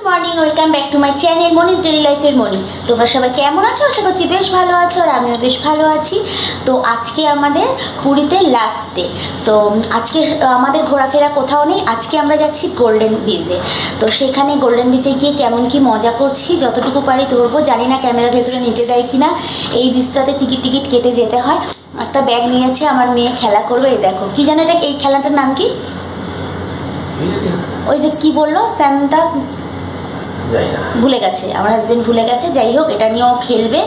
Morning, welcome back to my channel Moni's daily লাইফের মনি। তোমরা সবাই কেমন আছো? আশা করছি বেশ ভালো আছো, আর আমিও বেশ ভালো আছি। তো আজকে আমাদের পুরীতে লাস্ট ডে। তো আজকে আমাদের ঘোরাফেরা কোথাও নেই, আজকে আমরা যাচ্ছি গোল্ডেন বিচে। তো সেখানে গোল্ডেন বিচে গিয়ে কেমন কি মজা করছি, যতটুকু পারি ধরবো। জানি না ক্যামেরা ভেতরে নিতে দেয় কি না। এই বিচটাতে টিকিট কেটে যেতে হয়। একটা ব্যাগ নিয়েছে, আমার মেয়ে খেলা করবে। এই দেখো কি জানো এটা, এই খেলাটার নাম কি? ওই যে কি বললো স্যান্তা, ভুলে গেছে আমার হাজবেন্ড, ভুলে গেছে। যাই হোক, এটা নিয়েও খেলবে,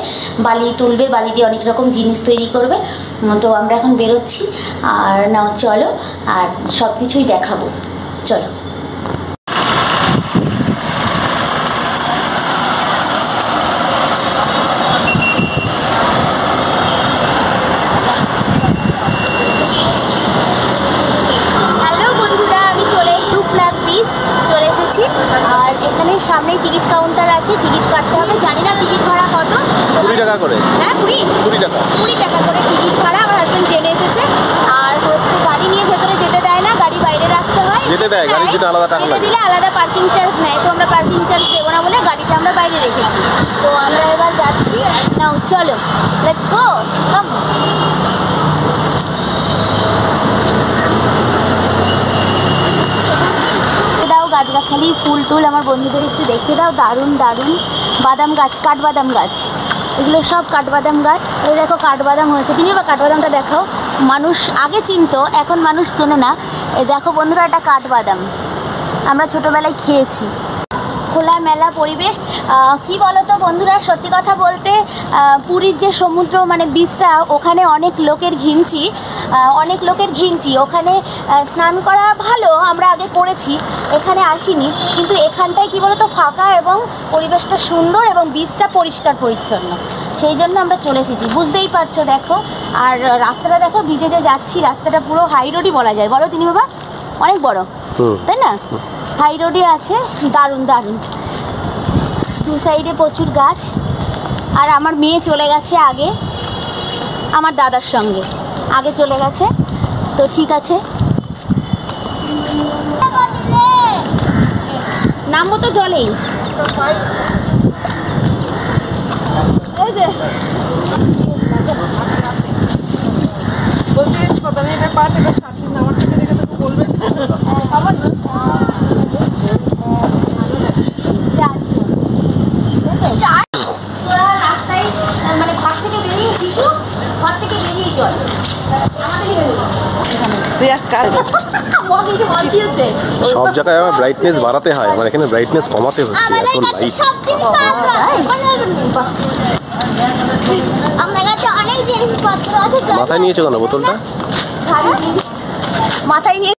বালি তুলবে, বালি দিয়ে অনেক রকম জিনিস তৈরি করবে। তো আমরা এখন বেরোচ্ছি, আর নাও চলো, আর সব কিছুই দেখাবো, চলো। আর এখানে সামনেই টিকিট কাউন্টার আছে, টিকিট কাটতে হবে। জানি না টিকিট ভাড়া কত, 20 টাকা করে। হ্যাঁ 20 টাকা করে টিকিট ভাড়া। আমার হাজবেন্ড জেনে এসেছে। আর গাড়ি নিয়ে ভেতরে যেতে দেয় না, গাড়ি বাইরে রাখতে হয়। যেতে দেয়, গাড়ির জন্য আলাদা টাকা লাগে, দিলে আলাদা পার্কিং চার্জ নেয়। তো আমরা পার্কিং চার্জ দেবো না বলে গাড়িটা আমরা বাইরে রেখেছি। তো আমরা এবার যাচ্ছি, নাও চলো, লেটস গো, কাম। গাছগাছালি, ফুল টুল আমার বন্ধুদের একটু দেখতে দাও। দারুণ দারুণ বাদাম গাছ, কাঠবাদাম গাছ, এগুলো সব কাঠবাদাম গাছ। এই দেখো কাঠবাদাম হয়েছে। তুমি এবার কাঠবাদামটা দেখাও। মানুষ আগে চিনতো, এখন মানুষ চেনে না। এই দেখো বন্ধুরা, এটা কাঠবাদাম, আমরা ছোটোবেলায় খেয়েছি। খোলামেলা পরিবেশ। কি বলো তো বন্ধুরা, সত্যি কথা বলতে পুরীর যে সমুদ্র মানে বিচটা, ওখানে অনেক লোকের ঘিঞ্চি, ওখানে স্নান করা ভালো, আমরা আগে করেছি, এখানে আসিনি। কিন্তু এখানটায় কি বলো তো, ফাঁকা এবং পরিবেশটা সুন্দর এবং বিচটা পরিষ্কার পরিচ্ছন্ন, সেই জন্য আমরা চলে এসেছি। বুঝতেই পারছো, দেখো। আর রাস্তাটা দেখো, বিচে যে যাচ্ছি, রাস্তাটা পুরো হাই রোডই বলা যায়। বলো তিনি বাবা, অনেক বড়, তাই না? হাই রোডই আছে, দারুণ দারুণ। দু সাইডে প্রচুর গাছ। আর আমার মেয়ে চলে গেছে আগে, আমার দাদার সঙ্গে আগে চলে গেছে। তো ঠিক আছে, নামবো তো জলেই। বলছি কথা নেই, এটা পাঁচ, এটা 7 দিন আমার থেকে দেখে তো বলবেন। সব জায়গায় আমার ব্রাইটনেস বাড়াতে হয়, আমার এখানে ব্রাইটনেস কমাতে হচ্ছে, এত লাইট। মাথায় নিয়েছো কেন বোতলটা? মাথায় নিয়ে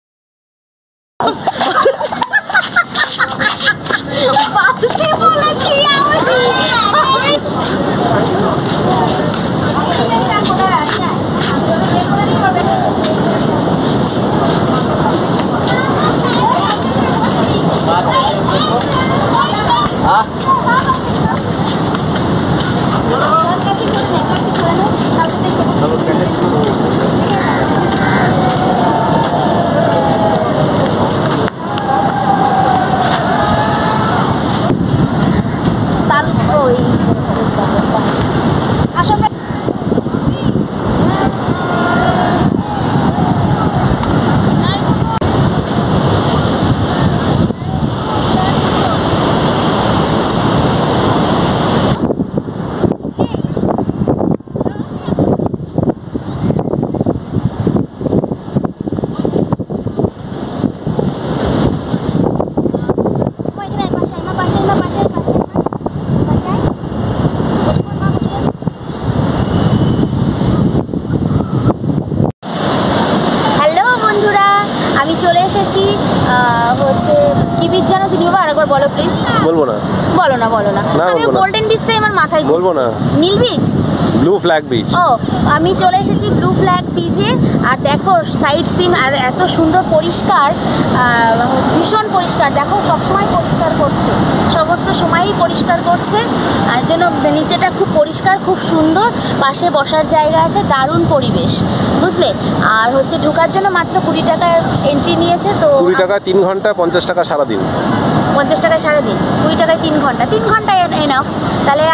হচ্ছে কি বীজ জানো তুমি বাবা? আরেকবার বলো প্লিজ। বলবো না, বলো না, বলো না। আমি গোল্ডেন বীজটাই আমার মাথায় বলবো না। নীল বীজ, ব্লু ফ্ল্যাগ বিচ। ও, আমি চলে এসেছি ব্লু ফ্ল্যাগ বিচে। আর দেখো সাইড সিন, আর এত সুন্দর পরিষ্কার, ভীষণ পরিষ্কার। দেখো সবসময় পরিষ্কার করছে, সমস্ত সময়ই পরিষ্কার করছে, আর জন্য নিচেটা খুব পরিষ্কার, খুব সুন্দর। পাশে বসার জায়গা আছে, দারুণ পরিবেশ, বুঝলে। আর হচ্ছে ঢোকার জন্য মাত্র 20 টাকা এন্ট্রি নিয়েছে। তো 20 টাকা 3 ঘন্টা, 50 টাকা সারাদিন। 50 টাকায় সারাদিন, 20 টাকায় 3 ঘন্টা, 3 ঘন্টায় এনাফ। তাহলে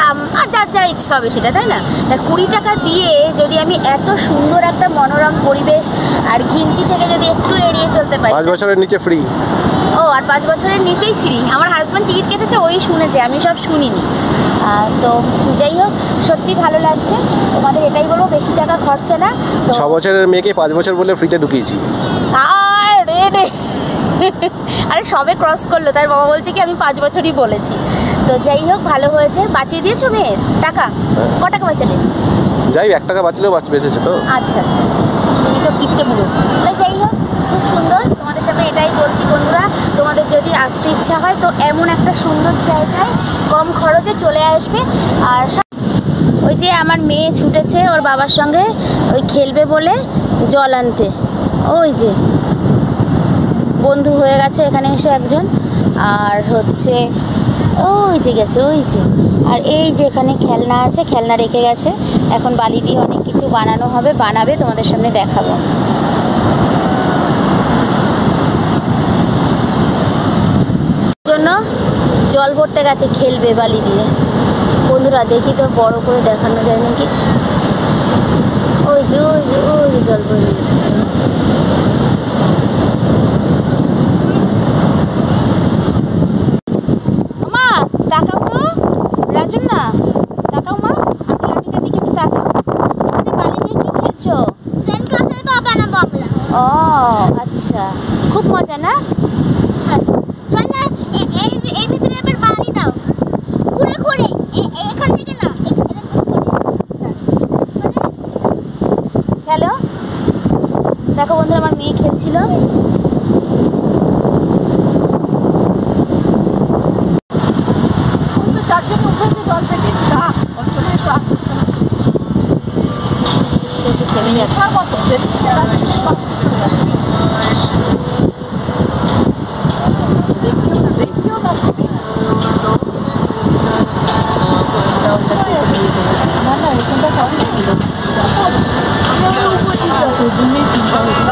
আর যার যা ইচ্ছা হবে সেটা, তাই না? তা 20 টাকা দিয়ে যদি আমি এত সুন্দর একটা মনোরম পরিবেশ আর ঘিঞ্চি থেকে যদি একটু এড়িয়ে চলতে পারি। 5 বছরের নিচে ফ্রি। ও, আর 5 বছরের নিচেই ফ্রি। আমার হাজব্যান্ড টিকিট কেটেছে, ওই শুনেছে, আমি সব শুনিনি। তো যাই হোক, সত্যি ভালো লাগছে। তোমাদের এটাই বলবো, বেশি টাকা খরচা না তো। 6 বছরের মেয়েকে 5 বছর বলে ফ্রিতে ঢুকিয়েছি। আরে সবে ক্রস করলো, তার বাবা বলছে কি আমি 5 বছরই বলেছি। তো যাই হোক, ভালো হয়েছে। বাঁচিয়ে দিয়েছো মেয়ের টাকা? ক টাকা বাঁচালে? যাই 1 টাকা বাঁচলেও বেঁচেছে তো। আচ্ছা, তুমি তো কিপটে বুড়ো। তাই যাই হোক, খুব সুন্দর। তোমাদের সামনে এটাই বলছি বন্ধুরা, তোমাদের যদি আসতে ইচ্ছা হয় তো এমন একটা সুন্দর জায়গায় কম খরচে চলে আসবে। আর ওই যে আমার মেয়ে ছুটেছে ওর বাবার সঙ্গে ওই খেলবে বলে জল আনতে। ওই যে বন্ধু হয়ে গেছে এখানে এসে একজন, আর হচ্ছে ওই যে গেছে, ওই যে। আর এই যে এখানে খেলনা আছে, খেলনা রেখে গেছে। এখন বালি দিয়ে অনেক কিছু বানানো হবে, বানাবে, তোমাদের সামনে দেখাবো। জন্য জল ভরতে গেছে, খেলবে বালি দিয়ে। বন্ধুরা দেখি তো বড় করে দেখানো যায় নাকি। ওই যে ওই যে ওই যে জল ভরে গেছে। মা তাকাও তো, রাজন না তাকাও মা, আঙ্কেল আন্টিটার দিকে একটু তাকাও। এখানে বালি দিয়ে কি খেলছো? সেন কাছে বাবা না বাবলা। ও আচ্ছা, খুব মজা না? চল না, এর ভিতরে এবার বালি দাও, ঘুরে ঘুরে এখান থেকে না, এটা খেলো। দেখো বন্ধুরা, আমার মেয়ে খেলছিল। চারজন উঠেছে জল থেকে, অঞ্চলে এসো। একটু থেমে যাচ্ছে। কত দেখছিও না দেখছিও না। না না, এখানটা কম ছিল। ওই জন্যই চিন্তা হয়েছিল।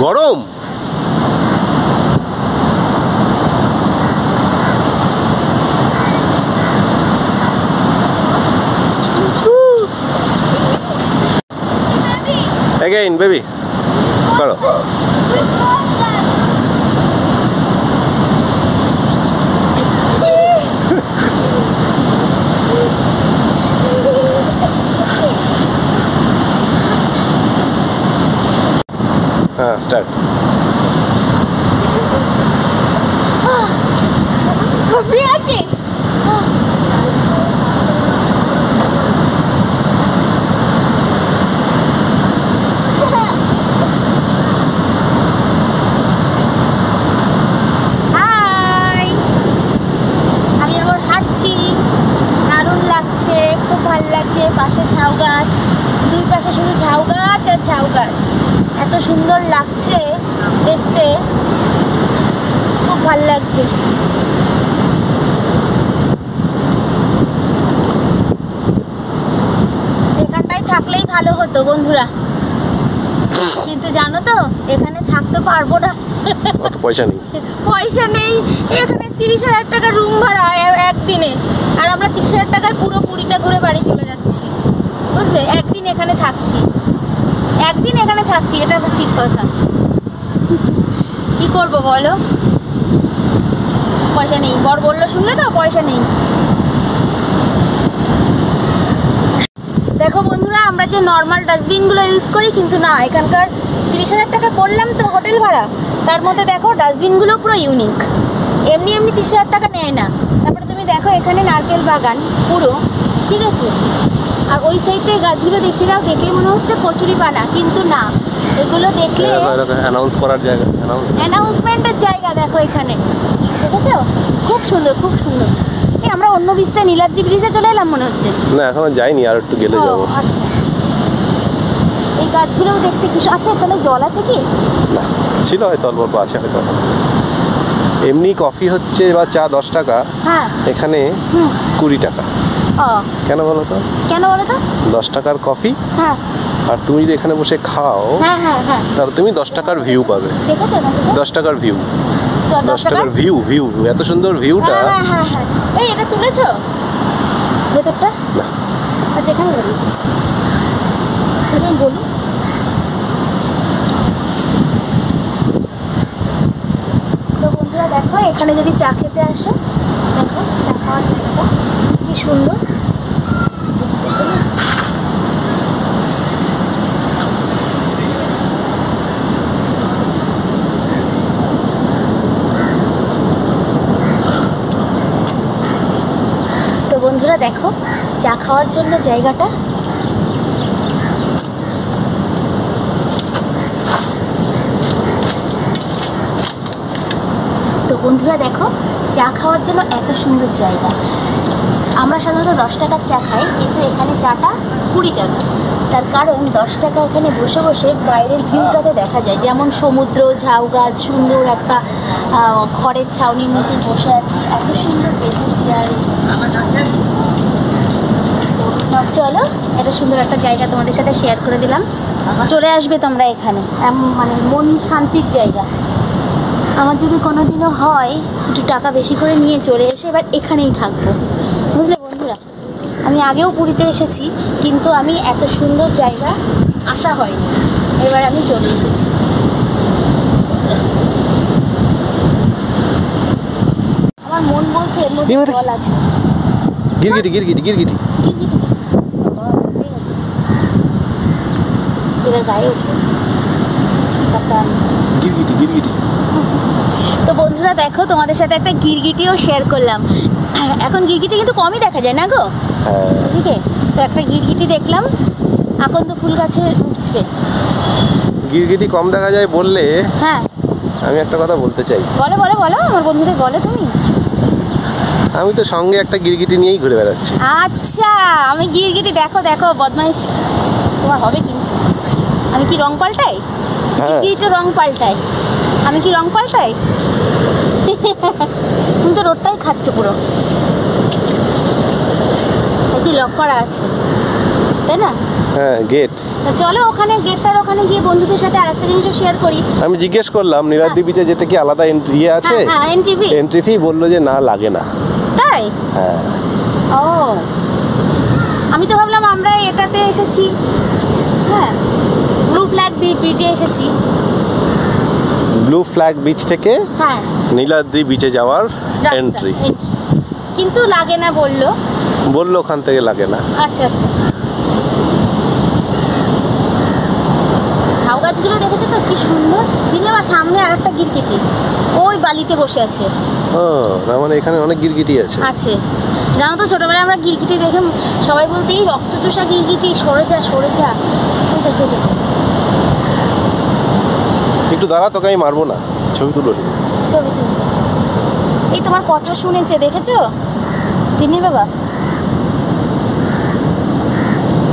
গরম। Again, baby. করো। হ্যাঁ, স্টার্ট। ফ্রি আছে? হাই, আমি এখন হাঁটছি, দারুণ লাগছে, খুব ভালো লাগছে। পাশে ঝাউ গাছ, দুই পাশে শুধু ঝাউ গাছ আর ঝাউ গাছ। এত সুন্দর লাগছে দেখতে, খুব ভালো লাগছে। এখানটায় থাকলেই ভালো হতো বন্ধুরা, কিন্তু জানো তো এখানে থাকতে পারবো না। অত পয়সা নেই। পয়সা নেই। এখানে 30,000 টাকা রুম ভাড়া একদিনে, আর আমরা 30,000 টাকায় পুরো পুরীটা ঘুরে বাড়ি চলে যাচ্ছি, বুঝলে? একদিন এখানে থাকছি, এটা ঠিক কথা। কি করবো বলো, পয়সা নেই। বর বললো, শুনলে তো, পয়সা নেই। দেখো বন্ধুরা, আমরা যে নর্মাল ডাস্টবিনগুলো ইউজ করি, কিন্তু না, এখানকার 30,000 টাকা করলাম তো হোটেল ভাড়া, তার মধ্যে দেখো ডাস্টবিনগুলো পুরো ইউনিক। এমনি 30,000 টাকা নেয় না। তারপরে তুমি দেখো এখানে নারকেল বাগান পুরো, ঠিক আছে? আর ওই সাইডে গাছগুলো দেখতে যাও, দেখলে মনে হচ্ছে কচুরিপানা, কিন্তু না, এগুলো দেখলে অ্যানাউন্স করার জায়গা, অ্যানাউন্সমেন্টের জায়গা। দেখো এখানে দেখেছো, খুব সুন্দর, খুব সুন্দর। এই আমরা অন্য ব্রিজটা নীলাদ্রি ব্রিজে চলে এলাম মনে হচ্ছে। না এখনো যাইনি, আর একটু গেলে যাবো। ও, আচ্ছা। এই গাছগুলোও দেখতে কি আচ্ছা, এখানে জল আছে কি? না ছিল হয়তো, অল্প অল্প আছে হয়তো। এমনি কফি হচ্ছে বা চা 10 টাকা, হ্যাঁ। এখানে 20 টাকা। ও, কেন বলো তো? কেন বলো তো? 10 টাকার কফি, হ্যাঁ আর তুমি যদি এখানে বসে খাও হ্যাঁ হ্যাঁ হ্যাঁ, তাহলে তুমি 10 টাকার ভিউ পাবে। দেখেছো না? 10 টাকার ভিউ, 10 টাকা? টাকার ভিউ, এত সুন্দর ভিউটা। হ্যাঁ হ্যাঁ হ্যাঁ হ্যাঁ। এই এটা তুলেছো ভেতরটা? না। আচ্ছা এখানে যাবি, এখানে বলি। তো বন্ধুরা দেখো, এখানে যদি চা খেতে আসো, দেখো চা খাওয়ার জায়গাটা কি সুন্দর। তো বন্ধুরা দেখো, চা খাওয়ার জন্য জায়গাটা। তো বন্ধুরা দেখো, চা খাওয়ার জন্য এত সুন্দর জায়গা। আমরা সাধারণত 10 টাকার চা খাই, কিন্তু এখানে চাটা 20 টাকা। তার কারণ 10 টাকা এখানে বসে বসে বাইরের ভিউটাকে দেখা যায়, যেমন সমুদ্র, ঝাউ গাছ, সুন্দর একটা খড়ের ছাউনির নিচে বসে আছি, এত সুন্দর বেসের চেয়ার। চলো, এত সুন্দর একটা জায়গা তোমাদের সাথে শেয়ার করে দিলাম। চলে আসবে তোমরা এখানে, মানে মন শান্তির জায়গা। আমার যদি কোনো দিনও হয় একটু টাকা বেশি করে নিয়ে চলে এসে এবার এখানেই থাকবো, বুঝলে বন্ধুরা। আমি আগেও পুরীতে এসেছি, কিন্তু আমি এত সুন্দর জায়গা আসা হয়নি, এবার আমি চলে এসেছি। আমার মন বলছে এর মধ্যে জল আছে। গিরগিটি গিরগিটি গিরগিটি গায়ে উঠে গিরগিটি গিরগিটি। তো বন্ধুরা দেখো, তোমাদের সাথে একটা গিরগিটিও শেয়ার করলাম। এখন গিরগিটি কিন্তু কমই দেখা যায় না গো, ঠিক আছে? তো একটা গিরগিটি দেখলাম, আকন্দ ফুল গাছে উঠছে। গিরগিটি কম দেখা যায় বললে হ্যাঁ, আমি একটা কথা বলতে চাই। বলো বলো বলো, আমার বন্ধুদের বলো তুমি। আমি তো সঙ্গে একটা গিরগিটি নিয়েই ঘুরে বেড়াচ্ছি। আচ্ছা, আমি গিরগিটি দেখো দেখো বদমাইশ তোমার হবে কিন্তু। আমি কি রং পাল্টাই? হ্যাঁ। গিরগিটি রং পাল্টাই, আমি কি রং পাল্টাই? তুমি তো রোডটাই খাচ্ছ পুরো। কি লক করা আছে, তাই না? হ্যাঁ, গেট। চলো ওখানে, গেটটার ওখানে গিয়ে বন্ধুদের সাথে আরেকটা জিনিসও শেয়ার করি। আমি জিজ্ঞেস করলাম নীলাদ্রি বিচে যেতে কি আলাদা এন্ট্রি আছে? হ্যাঁ, এন্ট্রি ফি। এন্ট্রি ফি বললো যে না, লাগে না। তাই? হ্যাঁ। ও, আমি তো ভাবলাম আমরা এটাতে এসেছি, হ্যাঁ, ব্লু ফ্ল্যাগ ব্রিজে এসেছি। ব্লু ফ্ল্যাগ বিচ থেকে হ্যাঁ, নীলাদ্রি বিচে যাওয়ার রাস্তা, এন্ট্রি। entry। কিন্তু লাগে না বললো। বললো ওখান থেকে লাগে না। আচ্ছা আচ্ছা। ঝাউ গাছগুলো দেখেছো তো কি সুন্দর। দিলে আমার সামনে আর একটা গিরগিটি ওই বালিতে বসে আছে। ও, তার মানে এখানে অনেক গিরগিটি আছে। আছে, জানো তো ছোটবেলায় আমরা গিরগিটি দেখে সবাই বলতে এই রক্তচোষা গিরগিটি, সরে যা সরে যা। দেখো দেখো, একটু দাঁড়া, তোকে আমি মারবো না, ছবি তুলো। ছবি তুলবে। এই তোমার কথা শুনেছে, দেখেছো দিনি বাবা?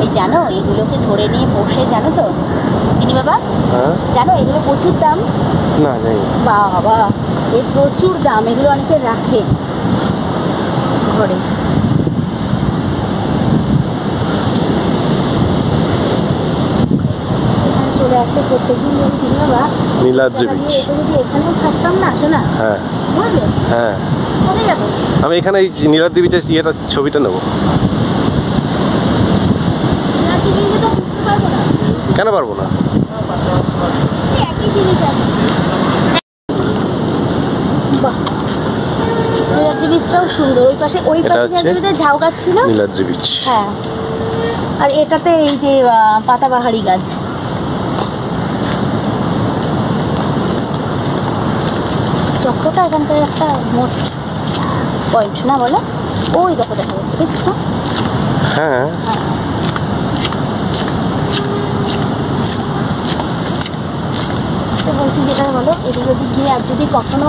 এই জানো, এগুলোকে ধরে নিয়ে বসে, জানো তো দিনি বাবা, হ্যাঁ, জানো এগুলো প্রচুর দাম। না জানি না। বাবা, এর প্রচুর দাম, এগুলো অনেকে রাখে ঘরে। চলে আসলে প্রত্যেকদিন যদি দিন বাবা নীলাদ্রি বিচ। এটা যদি এখানেও থাকতাম না, শোনা হ্যাঁ বুঝলে, হ্যাঁ, কোথায় যাবো? আমি এখানে এই নীলাদ্রি বিচের ইয়েটা ছবিটা নেবো। রাতে গিয়ে তো বুঝতে পারবো না, কেন পারবো না? এই একই জিনিস আছে। বাহ, নীলাদ্রি বীজটাও সুন্দর। ওই পাশে, ওই এটা পাশে হচ্ছে ঝাউ গাছ ছিল। নীলাদ্রি বিচ। হ্যাঁ, আর এটাতে এই যে পাতাবাহারি গাছ। চক্রটা এখানকার একটা মোস্ট পয়েন্ট না, বলো? ওই দেখো দেখা যাচ্ছে, দেখছো? হ্যাঁ, বলছি যেটা বলো, এদিক ওদিক গিয়ে আর যদি কখনো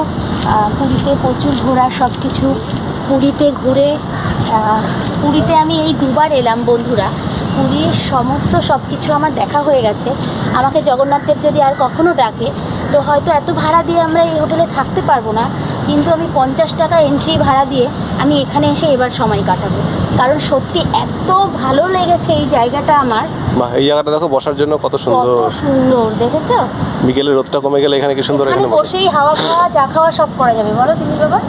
পুরীতে প্রচুর ঘোরার সব কিছু, পুরীতে ঘুরে পুরীতে আমি এই দুবার এলাম বন্ধুরা, পুরীর সমস্ত সব কিছু আমার দেখা হয়ে গেছে। আমাকে জগন্নাথদেব যদি আর কখনো ডাকে তো হয়তো এত ভাড়া দিয়ে আমরা এই হোটেলে থাকতে পারবো না, কিন্তু আমি 50 টাকা এন্ট্রি ভাড়া দিয়ে আমি এখানে এসে এবার সময় কাটাবো, কারণ সত্যি এত ভালো লেগেছে এই জায়গাটা আমার। বাহ, এই জায়গাটা দেখো বসার জন্য কত কত সুন্দর। সুন্দর দেখেছো? বিকেলে রোদটা কমে গেলে এখানে কি সুন্দর এখানে এখানে বসে। বসেই হাওয়া খাওয়া চা খাওয়া সব করা যাবে, বলো তুমি বাবা।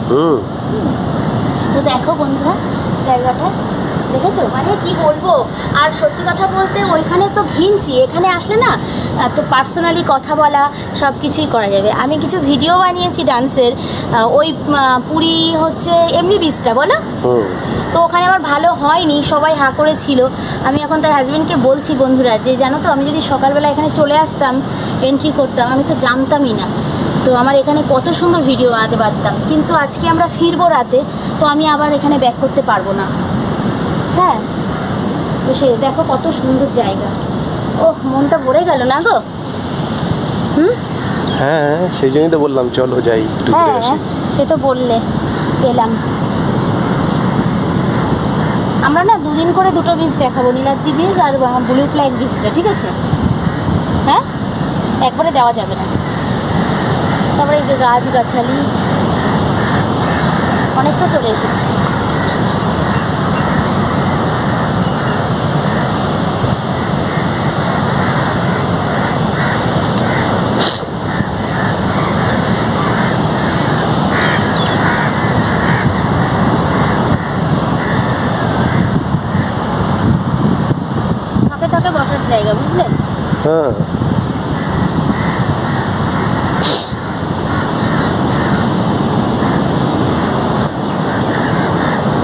তো দেখো বন্ধুরা জায়গাটা দেখেছো, মানে কি বলবো। আর সত্যি কথা বলতে ওইখানে তো ঘিনছি, এখানে আসলে না তো পার্সোনালি কথা বলা সব কিছুই করা যাবে। আমি কিছু ভিডিও বানিয়েছি ডান্সের, ওই পুরী হচ্ছে এমনি বিচটা বলো, তো ওখানে আমার ভালো হয়নি, সবাই হাঁ করেছিল। আমি এখন তার হাজব্যান্ডকে বলছি বন্ধুরা যে জানো তো আমি যদি সকালবেলা এখানে চলে আসতাম এন্ট্রি করতাম, আমি তো জানতামই না, তো আমার এখানে কত সুন্দর ভিডিও বানাতে পারতাম। কিন্তু আজকে আমরা ফিরবো রাতে, তো আমি আবার এখানে ব্যাক করতে পারবো না। হ্যাঁ, তো সে দেখো কত সুন্দর জায়গা। ওহ, মনটা ভরে গেল না গো। হ্যাঁ, সেই জন্যই তো বললাম চলো যাই একটু ঘুরে হ্যাঁ, আসি। সে তো বললে এলাম। আমরা না দুদিন করে দুটো বীজ দেখাবো, নীলাদ্রি বীজ আর ব্লু ফ্ল্যাগ বীজটা, ঠিক আছে? হ্যাঁ, একবারে দেওয়া যাবে না। তারপরে এই যে গাছগাছালি অনেকটা চলে এসেছে। থাকে থাকে বসার জায়গা, বুঝলে? হ্যাঁ,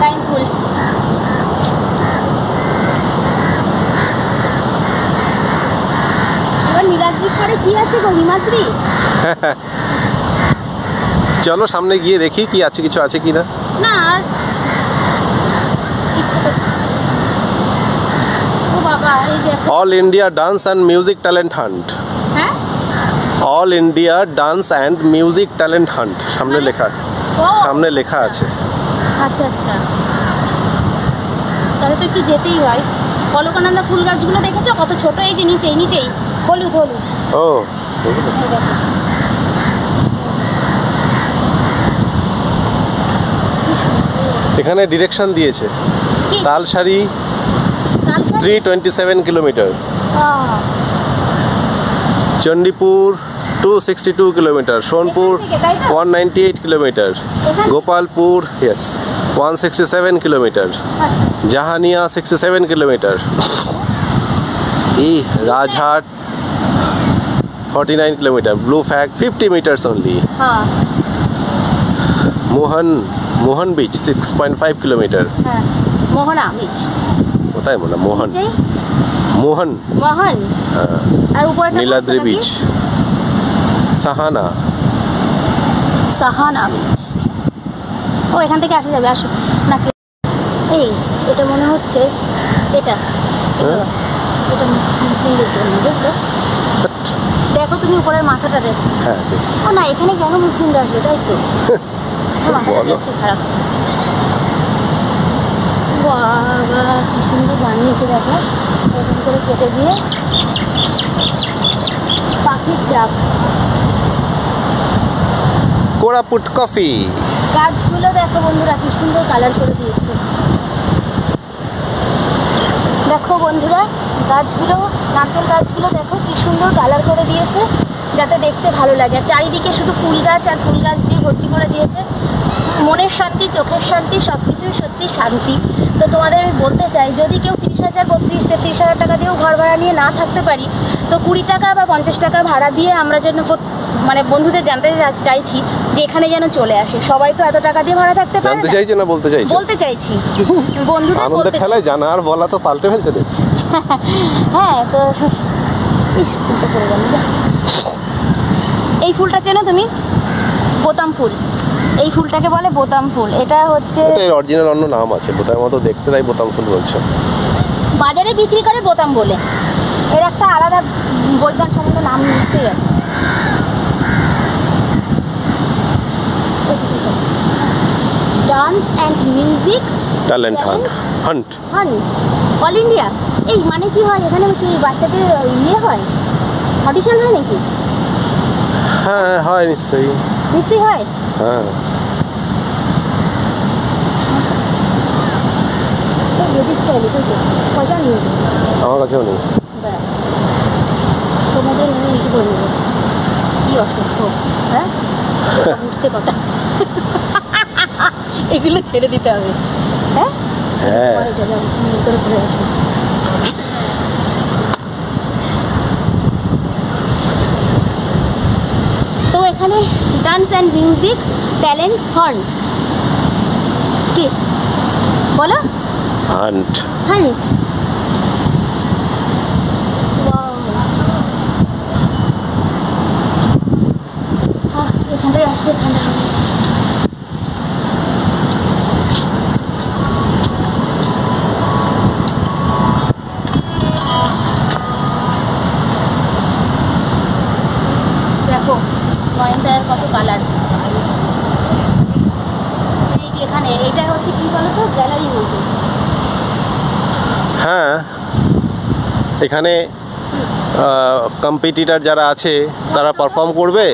টাইম ফুল। এবার নীলাদ্রির পরে কি আছে গো, হিমাদ্রি? চলো সামনে গিয়ে দেখি কি আছে, কিছু আছে কি না। না আর ইচ্ছে করছে। ও বাবা, এই যে একটা- all India dance and music talent hunt. হ্যাঁ, all India dance and music talent hunt সামনে লেখা, ও সামনে লেখা আছে। আচ্ছা আচ্ছা, তাহলে তো একটু যেতেই হয়। অলকানন্দা ফুল গাছগুলো দেখেছো কত ছোট, এই যে নিচেই নিচেই হলুদ হলুদ। ও, এই দেখো। এখানে ডিরেকশন দিয়েছে কি? তালসারি তালসারি? 327 কিলোমিটার, আহ, চণ্ডীপুর 262 কিলোমিটার, সোনপুর এখান থেকে, তাই তো? 198 কিলোমিটার, এখান- গোপালপুর 167 কিলোমিটার, আচ্ছা। Jahania 67 kilometre, Rajhat 49 kilometre, blue flag 50 metres only, হ্যাঁ মোহন বিচ 6.5 কিলোমিটার। হ্যাঁ, মোহনা বীজ। কোথায় মোহন? যেই মোহন, মোহন, আর উপরে নীলাদ্রি বিচ, সাহানা। সাহানা বীজ। ও, এখান থেকে আসা যাবে, আসো নাকি? এই এটা মনে হচ্ছে এটা হ্যাঁ? এটা মুসলিমদের জন্য, বুঝলে? দেখো তুমি উপরের মাথাটা দেখো। হ্যাঁ, ও না, এখানে কেন মুসলিমরা আসবে, তাই তো? মাথাটা বলো। দেখছে খারাপ। বাবা, কি সুন্দর বানিয়েছে দেখো, এরকম করে কেটে দিয়ে পাখির ডাক। কোরাপুট কফি। গাছগুলো দেখো বন্ধুরা কি সুন্দর কালার করে দিয়েছে। দেখো বন্ধুরা গাছগুলো, নারকেল গাছগুলো দেখো কি সুন্দর কালার করে দিয়েছে, যাতে দেখতে ভালো লাগে। আর চারিদিকে শুধু ফুল গাছ আর ফুল গাছ দিয়ে ভর্তি করে দিয়েছে। মনের শান্তি, চোখের শান্তি, সব কিছুই সত্যি শান্তি। তো তোমাদের আমি বলতে চাই, যদি কেউ 30,000, 32,000 টাকা দিয়েও ঘর ভাড়া নিয়ে না থাকতে পারি, তো 20 টাকা বা 50 টাকা ভাড়া দিয়ে আমরা যেন মানে বন্ধুদের জানতে চাইছি যে এখানে যেন চলে আসে। সবাই তো এত টাকা দিয়ে ভাড়া থাকতে পারে জানতে না। চাইছো না বলতে চাইছো? বলতে চাইছি বন্ধুদের আনন্দের বলতে ঠেলায় জানা আর বলা তো পাল্টে ফেলছে দেখছি। হ্যাঁ, তো ইস, ফুলটা পড়ে গেল যা। এই ফুলটা চেনো তুমি? বোতাম ফুল। এই ফুলটাকে বলে বোতাম ফুল। এটা হচ্ছে এটা এর অরিজিনাল অন্য নাম আছে, বোতামের মতো দেখতে, তাই বোতাম ফুল বলছো। বাজারে বিক্রি করে বোতাম বলে। এর একটা আলাদা বৈজ্ঞানিক সম্বন্ধে নাম নিশ্চয়ই আছে। Dance and music talent hunt hunt all India. এই মানে কি হয় এখানে, কি বাচ্চাদের ইয়ে হয়, অডিশন হয় নাকি? হ্যাঁ হয় নিশ্চয়ই। নিশ্চয়ই হয়। হ্যাঁ পয়সা নিয়ে আমার কাছেও নেই। ব্যাস তোমাদের এনে নিচে করে নেবো। কি অসুস্থ, হ্যাঁ উঠছে কথা। এগুলো ছেড়ে দিতে হবে। হ্যাঁ হ্যাঁ পরে চলে যাবো, সুন্দর করে ঘুরে আসবো। তো এখানে dance and music talent hunt, কি বলো? হান্ট। হান্ট। এখানটায় আসলে ঠান্ডা লাগে। দেখো নয়নতারার কত কালার। এই যে এখানে এইটা হচ্ছে কি বলো তো, গ্যালারি মতো। হ্যাঁ এখানে কম্পিটিটর যারা আছে তারা পারফর্ম করবে।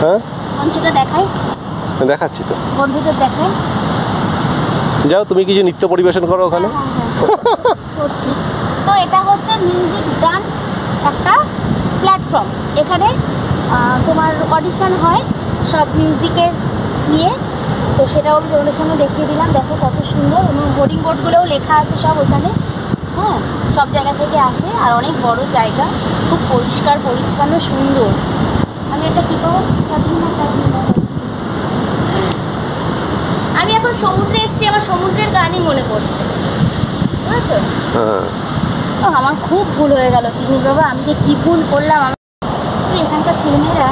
হ্যাঁ মঞ্চটা দেখাই, দেখাচ্ছি তো। বন্ধুদের দেখাই। যাও তুমি কিছু নৃত্য পরিবেশন করো ওখানে। করছি। তো এটা হচ্ছে মিউজিক ডান্স একটা প্ল্যাটফর্ম। এখানে তোমার অডিশন হয় সব মিউজিকের নিয়ে। তো সেটাও আমি তোমাদের সামনে দেখিয়ে দিলাম। দেখো কত সুন্দর, এবং হোর্ডিং বোর্ডগুলোও লেখা আছে সব ওখানে। হ্যাঁ সব জায়গা থেকে আসে, আর অনেক বড় জায়গা, খুব পরিষ্কার পরিচ্ছন্ন সুন্দর। আমি একটা কী করবো, আমি এখন সমুদ্রে এসেছি, আমার সমুদ্রের গানই মনে পড়ছে, বুঝেছো? হ্যাঁ ও আমার খুব ভুল হয়ে গেল তিনি বাবা, আমি যে কী ভুল করলাম। আমি এখানকার ছেলেমেয়েরা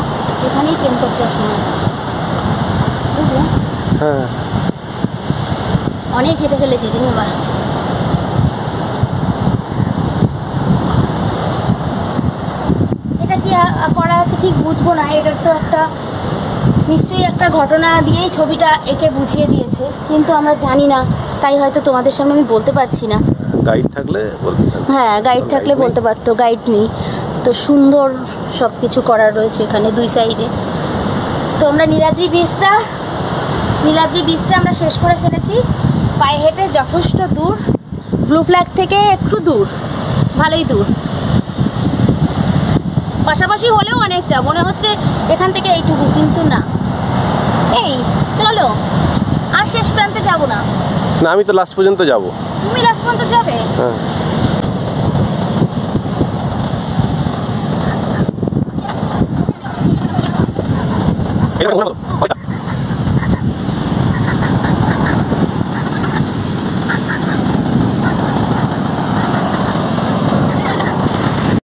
এখানেই প্রেম করতে আসে না, বুঝলে? হ্যাঁ অনেক হেঁটে ফেলেছি তিনি বাবা। এটা কি করা আছে ঠিক বুঝবো না, এটা তো একটা নিশ্চয়ই একটা ঘটনা দিয়েই ছবিটা একে বুঝিয়ে দিয়েছে, কিন্তু আমরা জানি না, তাই হয়তো তোমাদের সামনে আমি বলতে পারছি না। গাইড থাকলে বলতে পারবে। হ্যাঁ গাইড থাকলে নেই। বলতে পারতো, গাইড নেই। তো সুন্দর সব কিছু করার রয়েছে এখানে দুই সাইডে। তো আমরা নীলাদ্রি বীচটা আমরা শেষ করে ফেলেছি। পায়ে হেঁটে যথেষ্ট দূর, ব্লু ফ্ল্যাগ থেকে একটু দূর, ভালোই দূর, পাশাপাশি হলেও অনেকটা মনে হচ্ছে এখান থেকে এইটুকু, কিন্তু না। এই চলো, আর শেষ প্রান্তে যাব না। না আমি তো লাস্ট পর্যন্ত যাব। তুমি লাস্ট পর্যন্ত যাবে? হ্যাঁ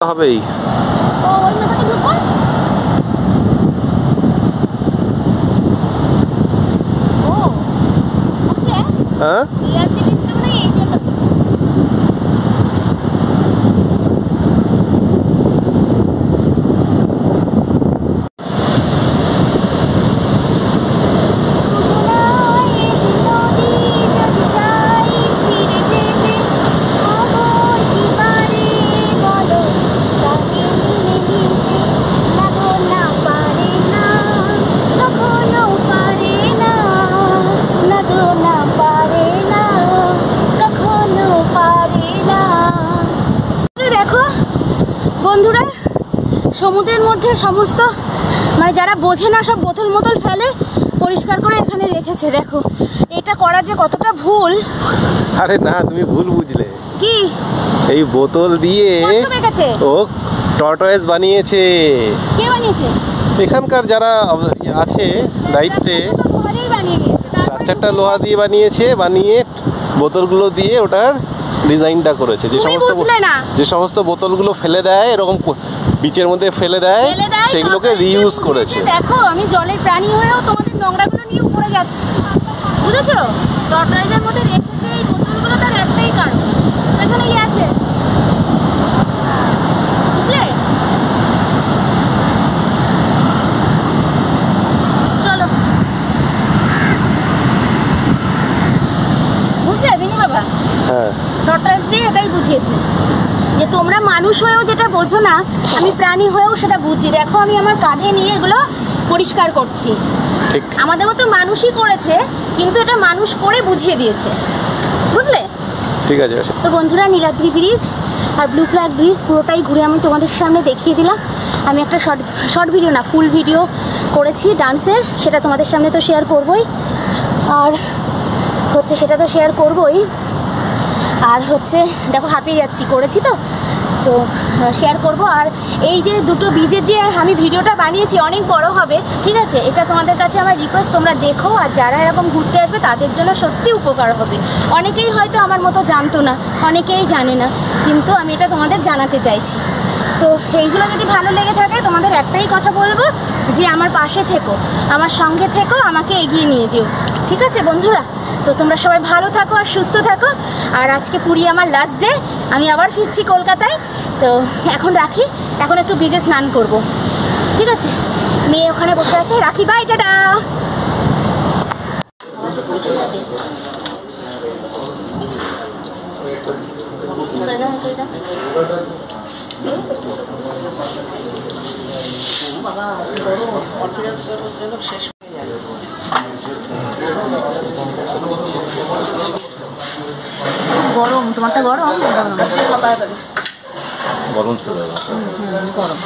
হবেই। ও ওই মাথাটা ঢুকো। ও ওকে, হ্যাঁ নীলাদ্রি বীচটা মানে এই জন্য। বন্ধুরা সমুদ্রের মধ্যে সমস্ত মানে যারা বোঝে না সব বোতল মোতল ফেলে পরিষ্কার করে এখানে রেখেছে। দেখো এটা করা যে কতটা ভুল। আরে না তুমি ভুল বুঝলে, কি এই বোতল দিয়ে কষ্ট পেয়েছে? ও টর্টয়েস বানিয়েছে। কে বানিয়েছে? এখানকার যারা আছে দায়িত্বে, ঘরেই বানিয়ে নিয়েছে। স্ট্রাকচারটা লোহা দিয়ে বানিয়েছে, বানিয়ে বোতলগুলো দিয়ে ওটার ডিজাইনটা করেছে। তুমি বুঝলে না। যে সমস্ত বোতলগুলো ফেলে দেয় এরকম বিচের মধ্যে ফেলে দেয়, সেগুলোকে রিইউজ করেছে। দেখো আমি জলের প্রাণী হয়েও তোমাদের নোংরাগুলো নিয়ে উপরে যাচ্ছি, বুঝেছো? টর্টয়েসের মধ্যে রেখেছে এই বোতলগুলো, তার একটাই কারণ, এখানে ইয়ে আছে, বুঝলে? চলো মানুষ হয়েও যেটা বোঝো না, আমি প্রাণী হয়েও সেটা বুঝি। দেখো আমি আমার কাঁধে নিয়ে এগুলো পরিষ্কার করছি। ঠিক আমাদের মতো মানুষই করেছে, কিন্তু এটা মানুষ করে বুঝিয়ে দিয়েছে, বুঝলে? ঠিক আছে। তো বন্ধুরা, নীলাদ্রি ব্রিজ আর ব্লু ফ্ল্যাগ ব্রিজ পুরোটাই ঘুরে আমি তোমাদের সামনে দেখিয়ে দিলাম। আমি একটা শর্ট ভিডিও না, ফুল ভিডিও করেছি ডান্সের, সেটা তোমাদের সামনে তো শেয়ার করবই। আর হচ্ছে সেটা তো শেয়ার করবই। আর হচ্ছে দেখো হাতেই যাচ্ছি, করেছি তো তো শেয়ার করব। আর এই যে দুটো বীজের যে আমি ভিডিওটা বানিয়েছি অনেক বড় হবে, ঠিক আছে? এটা তোমাদের কাছে আমার রিকোয়েস্ট, তোমরা দেখো। আর যারা এরকম ঘুরতে আসবে তাদের জন্য সত্যি উপকার হবে। অনেকেই হয়তো আমার মতো জানতো না, অনেকেই জানে না, কিন্তু আমি এটা তোমাদের জানাতে চাইছি। তো এইগুলো যদি ভালো লেগে থাকে, তোমাদের একটাই কথা বলবো যে আমার পাশে থেকো, আমার সঙ্গে থেকো, আমাকে এগিয়ে নিয়ে যেও, ঠিক আছে বন্ধুরা? তো তোমরা সবাই ভালো থাকো আর সুস্থ থাকো। আর আজকে পুরী আমার লাস্ট ডে, আমি আবার ফিরছি কলকাতায়। তো এখন রাখি, এখন একটু ব্রিজে স্নান করব, ঠিক আছে? মেয়ে ওখানে বসে আছে, রাখি, বাই, টাটা। গরম, তোমারটা গরম? গরম ছিল। গরম।